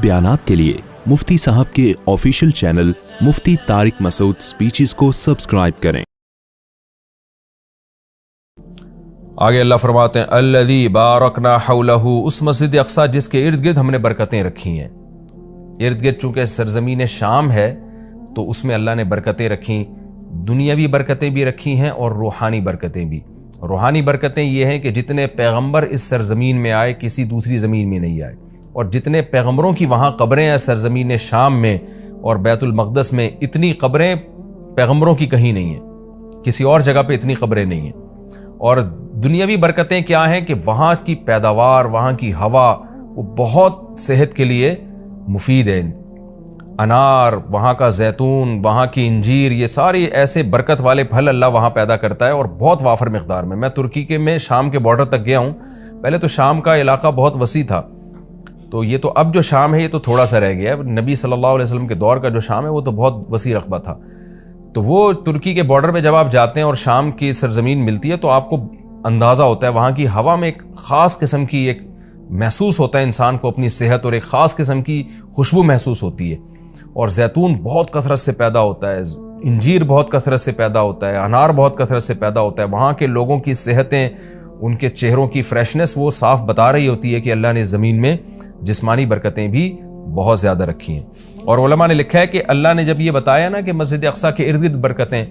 बयानात के लिए मुफ्ती साहब के ऑफिशियल चैनल मुफ्ती तारिक मसूद स्पीचेस को सब्सक्राइब करें। आगे अल्लाह फरमाते हैं अल्लज़ी बारकना हौलहू, उस मस्जिद अक़सा जिसके इर्द गिर्द हमने बरकतें रखी हैं। इर्द गिर्द चूँकि सरज़मीन शाम है तो उसमें अल्लाह ने बरकतें रखी, दुनियावी बरकतें भी रखी हैं और रूहानी बरकतें भी। रूहानी बरकतें ये हैं कि जितने पैगंबर इस सरज़मीन में आए किसी दूसरी ज़मीन में नहीं आए, और जितने पैगंबरों की वहाँ कब्रें हैं सरज़मीन शाम में और बैतुल मक़दस में, इतनी कब्रें पैगंबरों की कहीं नहीं हैं, किसी और जगह पे इतनी कब्रें नहीं हैं। और दुनियावी बरकतें क्या हैं कि वहाँ की पैदावार, वहाँ की हवा वो बहुत सेहत के लिए मुफीद है। अनार, वहाँ का जैतून, वहाँ की इंजीर, ये सारे ऐसे बरकत वाले फल अल्लाह वहाँ पैदा करता है और बहुत वाफर मिक़दार में। मैं तुर्की के में शाम के बॉर्डर तक गया हूँ। पहले तो शाम का इलाका बहुत वसी था, तो ये तो अब जो शाम है ये तो थोड़ा सा रह गया है। नबी सल्लल्लाहु अलैहि वसल्लम के दौर का जो शाम है वो तो बहुत वसी रकबा था। तो वो तुर्की के बॉर्डर पे जब आप जाते हैं और शाम की सरजमीन मिलती है तो आपको अंदाज़ा होता है वहाँ की हवा में एक ख़ास किस्म की एक महसूस होता है इंसान को अपनी सेहत, और एक ख़ास किस्म की खुशबू महसूस होती है। और जैतून बहुत कसरत से पैदा होता है, इंजीर बहुत कसरत से पैदा होता है, अनार बहुत कसरत से पैदा होता है। वहाँ के लोगों की सेहतें, उनके चेहरों की फ्रेशनेस वो साफ बता रही होती है कि अल्लाह ने ज़मीन में जिस्मानी बरकतें भी बहुत ज़्यादा रखी हैं। और उलमा ने लिखा है कि अल्लाह ने जब ये बताया ना कि मस्जिद अक़सा के इर्द गिर्द बरकतें,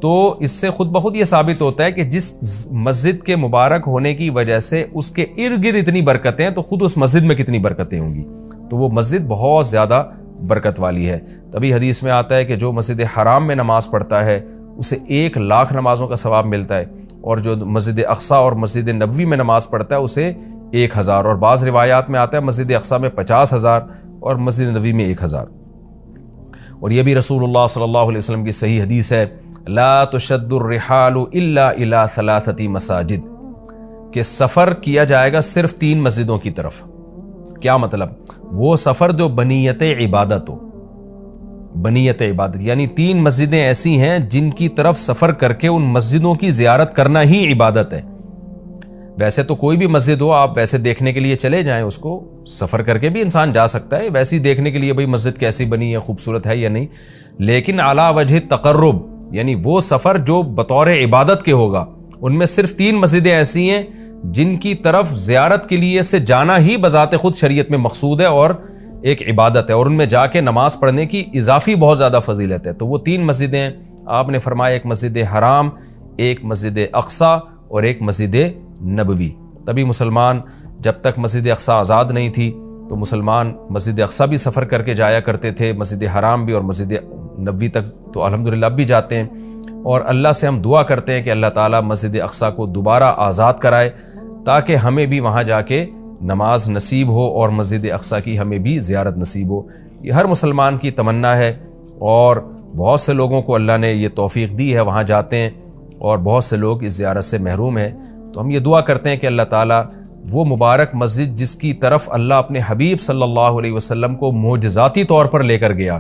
तो इससे खुद ब खुद ये साबित होता है कि जिस मस्जिद के मुबारक होने की वजह से उसके इर्द गिर्द इतनी बरकतें हैं तो खुद उस मस्जिद में कितनी बरकतें होंगी। तो वो मस्जिद बहुत ज़्यादा बरकत वाली है। तभी हदीस में आता है कि जो मस्जिद हराम में नमाज़ पढ़ता है उसे 1 लाख नमाज़ों का सवाब मिलता है, और जो मस्जिद अक़सा और मस्जिद नबवी में नमाज़ पढ़ता है उसे 1000, और बाज़ रिवायात में आता है मस्जिद अक़सा में 50,000 और मस्जिद नबवी में 1000। और ये भी रसूलुल्लाह सल्लल्लाहु अलैहि वसल्लम की सही हदीस है, ला तुशद्दुर रिहालु इल्ला इला सलासती मसाजिद, कि सफ़र किया जाएगा सिर्फ 3 मस्जिदों की तरफ। क्या मतलब? वो सफ़र जो बनीयत इबादत हो, बनीयत इबादत यानी 3 मस्जिदें ऐसी हैं जिनकी तरफ सफ़र करके उन मस्जिदों की ज़ियारत करना ही इबादत है। वैसे तो कोई भी मस्जिद हो आप वैसे देखने के लिए चले जाएं, उसको सफ़र करके भी इंसान जा सकता है वैसे ही देखने के लिए, भाई मस्जिद कैसी बनी है, खूबसूरत है या नहीं। लेकिन अला वजह तक़र्रुब यानी वो सफ़र जो बतौर इबादत के होगा, उनमें सिर्फ 3 मस्जिदें ऐसी हैं जिनकी तरफ ज़ियारत के लिए से जाना ही बज़ाते खुद शरीयत में मकसूद है और एक इबादत है, और उनमें जाके नमाज़ पढ़ने की इजाफी बहुत ज़्यादा फजीलत है। तो वो 3 मस्जिदें आपने फरमाया, एक मस्जिद हराम, एक मस्जिद अक़सा और एक मस्जिद नबवी। तभी मुसलमान जब तक मस्जिद अक़सा आज़ाद नहीं थी तो मुसलमान मस्जिद अक़सा भी सफ़र करके जाया करते थे, मस्जिद हराम भी, और मस्जिद नबवी तक तो अल्हम्दुलिल्लाह भी जाते हैं। और अल्लाह से हम दुआ करते हैं कि अल्लाह ताला मस्जिद अक़सा को दोबारा आज़ाद कराए ताकि हमें भी वहाँ जाके नमाज नसीब हो और मस्जिद अक़सा की हमें भी ज़ियारत नसीब हो। ये हर मुसलमान की तमन्ना है, और बहुत से लोगों को अल्लाह ने ये तौफ़ीक़ दी है, वहाँ जाते हैं, और बहुत से लोग इस ज़ियारत से महरूम हैं। तो हम ये दुआ करते हैं कि अल्लाह ताला वो मुबारक मस्जिद जिसकी तरफ अल्लाह अपने हबीब सल्लल्लाहु अलैहि वसल्लम को मोजज़ाती तौर पर लेकर गया,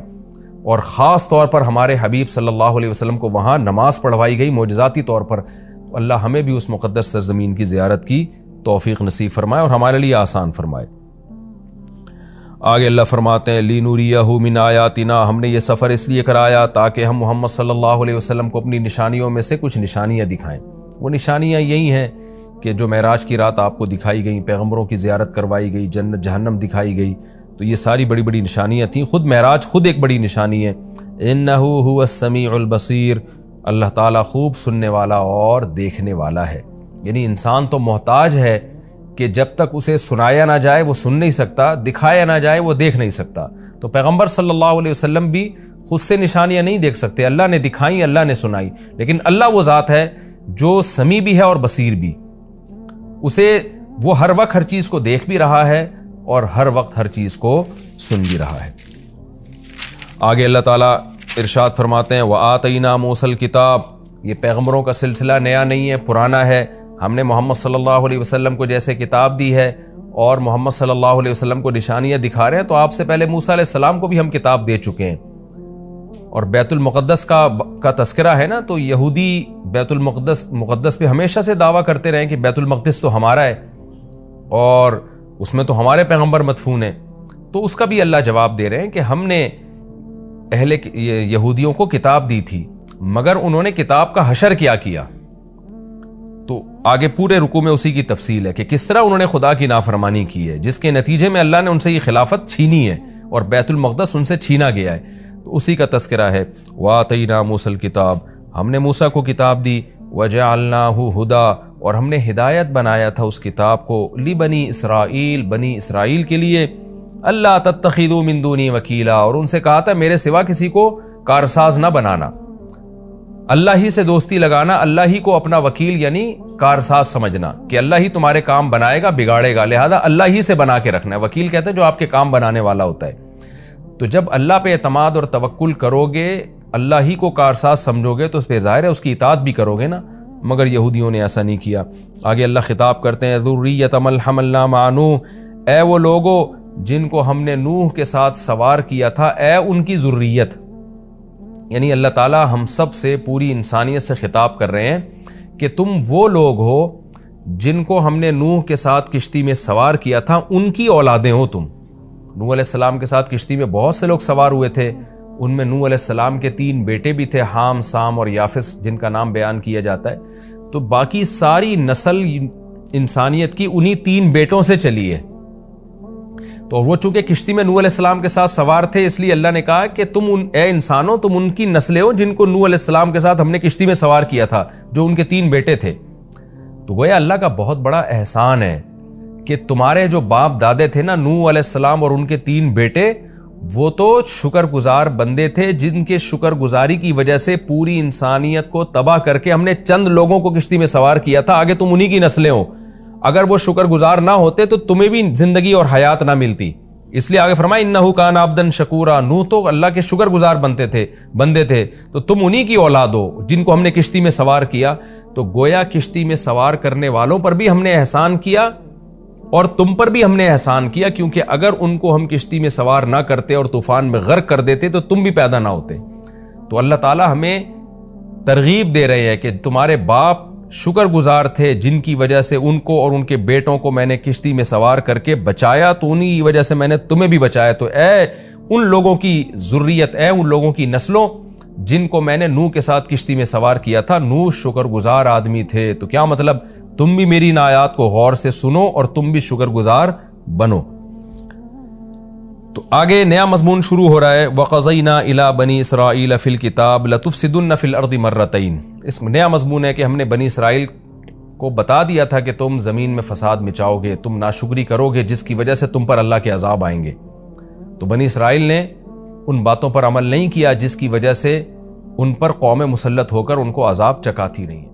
और ख़ास तौर पर हमारे हबीब सल्लल्लाहु अलैहि वसल्लम को वहाँ नमाज़ पढ़वाई गई मोजज़ाती तौर पर, तो अल्लाह हमें भी उस मुक़द्दस सरज़मीन की ज़ियारत की तौफ़ीक़ नसीब फरमाए और हमारे लिए आसान फरमाए। आगे अल्लाह फरमाते हैं लिनुरियहु मिन आयातिना, हमने ये सफ़र इसलिए कराया ताकि हम मोहम्मद सल्लल्लाहु अलैहि वसल्लम को अपनी निशानियों में से कुछ निशानियाँ दिखाएँ। वो निशानियाँ यही हैं कि जो मेराज की रात आपको दिखाई गई, पैगंबरों की ज़ियारत करवाई गई, जन्नत जहन्नम दिखाई गई, तो ये सारी बड़ी बड़ी निशानियाँ थीं। खुद मेराज खुद एक बड़ी निशानी है। इन्नहु हुवस समीउल बसीर, अल्लाह ताला खूब सुनने वाला और देखने वाला है। यानी इंसान तो मोहताज है कि जब तक उसे सुनाया ना जाए वो सुन नहीं सकता, दिखाया ना जाए वो देख नहीं सकता। तो पैगंबर सल्लल्लाहु अलैहि वसल्लम भी खुद से निशानियाँ नहीं देख सकते, अल्लाह ने दिखाई, अल्लाह ने सुनाई। लेकिन अल्लाह वो ज़ात है जो समी भी है और बसीर भी, उसे वो हर वक्त हर चीज़ को देख भी रहा है और हर वक्त हर चीज़ को सुन भी रहा है। आगे अल्लाह ताला इरशाद फरमाते हैं व आतईना मूसल किताब, ये पैगंबरों का सिलसिला नया नहीं है, पुराना है। हमने मोहम्मद सल्लल्लाहु अलैहि वसल्लम को जैसे किताब दी है और मोहम्मद सल्लल्लाहु अलैहि वसल्लम को निशानियाँ दिखा रहे हैं, तो आपसे पहले मूसा अलैहि सलाम को भी हम किताब दे चुके हैं। और बैतुल मुक़द्दस का तस्करा है ना, तो यहूदी बैतुल मुक़द्दस पे हमेशा से दावा करते रहे कि बैतुल मक़दिस तो हमारा है और उसमें तो हमारे पैगंबर मदफून हैं। تو اس کا بھی اللہ جواب دے رہے ہیں کہ ہم نے اہل یہودیوں کو کتاب دی تھی مگر انہوں نے کتاب کا حشر کیا کیا. تو آگے پورے رکوع میں اسی کی تفصیل ہے کہ کس طرح انہوں نے خدا کی نافرمانی کی ہے، جس کے نتیجے میں اللہ نے ان سے یہ خلافت چھینی ہے اور بیت المقدس ان سے چھینا گیا ہے. تو اسی کا تذکرہ ہے. وَآتَيْنَا مُوسَى الْكِتَابَ، ہم نے موسیٰ کو کتاب دی. وَجَعَلْنَاهُ هُدًى، اور ہم نے ہدایت بنایا تھا اس کتاب کو. لِبَنِي اسرائیل، بنی اسرائیل کے لیے. اللہ تتخذوا من دونی وکیلا، اور ان سے کہا تھا میرے سوا کسی کو کارساز نہ بنانا، اللہ ہی سے دوستی لگانا، اللہ ہی کو اپنا وکیل یعنی کارساز سمجھنا کہ اللہ ہی تمہارے کام بنائے گا بگاڑے گا، لہذا اللہ ہی سے بنا کے رکھنا ہے. وکیل کہتے ہیں جو آپ کے کام بنانے والا ہوتا ہے. تو جب اللہ پہ اعتماد اور توکل کرو گے، اللہ ہی کو کارساز سمجھو گے، تو پھر ظاہر ہے اس کی اطاعت بھی کرو گے نا. مگر یہودیوں نے ایسا نہیں کیا. آگے اللہ خطاب کرتے ہیں ذریۃ من حملنا مع نوح، اے وہ لوگو جن کو ہم نے نوح کے ساتھ سوار کیا تھا، اے ان کی ذریت. یعنی اللہ تعالیٰ ہم سب سے، پوری انسانیت سے خطاب کر رہے ہیں کہ تم وہ لوگ ہو جن کو ہم نے نوح کے ساتھ کشتی میں سوار کیا تھا، ان کی اولادیں ہو تم. نوح علیہ السلام کے ساتھ کشتی میں بہت سے لوگ سوار ہوئے تھے. ان میں نوح علیہ السلام کے 3 بیٹے بھی تھے، حام، سام اور یافس، جن کا نام بیان کیا جاتا ہے. تو باقی ساری نسل انسانیت کی انہی 3 بیٹوں سے چلی ہے. تو وہ چونکہ کشتی میں نوح علیہ السلام کے ساتھ سوار تھے، اس لیے اللہ نے کہا کہ تم اے انسانوں، تم ان کی نسلیں ہو جن کو نوح علیہ السلام کے ساتھ ہم نے کشتی میں سوار کیا تھا، جو ان کے 3 بیٹے تھے. تو گویا اللہ کا بہت بڑا احسان ہے کہ تمہارے جو باپ دادے تھے نا، نوح علیہ السلام اور ان کے 3 بیٹے، وہ تو شکر گزار بندے تھے جن کے شکر گزاری کی وجہ سے پوری انسانیت کو تباہ کر کے ہم نے چند لوگوں کو کشتی میں سوار کیا تھا. آگے تم انہی کی نسلیں ہو. اگر وہ شکر گزار نہ ہوتے تو تمہیں بھی زندگی اور حیات نہ ملتی. اس لیے آگے فرمایا انہ کان عبدا شکورا، نوح تو اللہ کے شکر گزار بندے تھے. تو تم انہی کی اولاد ہو جن کو ہم نے کشتی میں سوار کیا. تو گویا کشتی میں سوار کرنے والوں پر بھی ہم نے احسان کیا اور تم پر بھی ہم نے احسان کیا، کیونکہ اگر ان کو ہم کشتی میں سوار نہ کرتے اور طوفان میں غرق کر دیتے تو تم بھی پیدا نہ ہوتے. تو اللہ تعالیٰ ہمیں ترغیب دے رہے ہیں کہ تمہارے باپ شکر گزار تھے جن کی وجہ سے ان کو اور ان کے بیٹوں کو میں نے کشتی میں سوار کر کے بچایا، تو انہی کی وجہ سے میں نے تمہیں بھی بچایا. تو اے ان لوگوں کی ذریت، اے ان لوگوں کی نسلوں جن کو میں نے نوح کے ساتھ کشتی میں سوار کیا تھا، نوح شکر گزار آدمی تھے. تو کیا مطلب؟ تم بھی میری ان آیات کو غور سے سنو اور تم بھی شکر گزار بنو. تو آگے نیا مضمون شروع ہو رہا ہے. وَقَضَيْنَا إِلَىٰ بَنِي إِسْرَائِيلَ فِي الْكِتَابِ لَتُفْسِدُنَّ فِي الْأَرْضِ مَرَّتَيْنِ. اس نیا مضمون ہے کہ ہم نے بنی اسرائیل کو بتا دیا تھا کہ تم زمین میں فساد مچاؤ گے، تم ناشکری کرو گے، جس کی وجہ سے تم پر اللہ کے عذاب آئیں گے. تو بنی اسرائیل نے ان باتوں پر عمل نہیں کیا جس کی وجہ سے ان پر قوم مسلط ہو کر ان کو عذاب چکاتی رہی.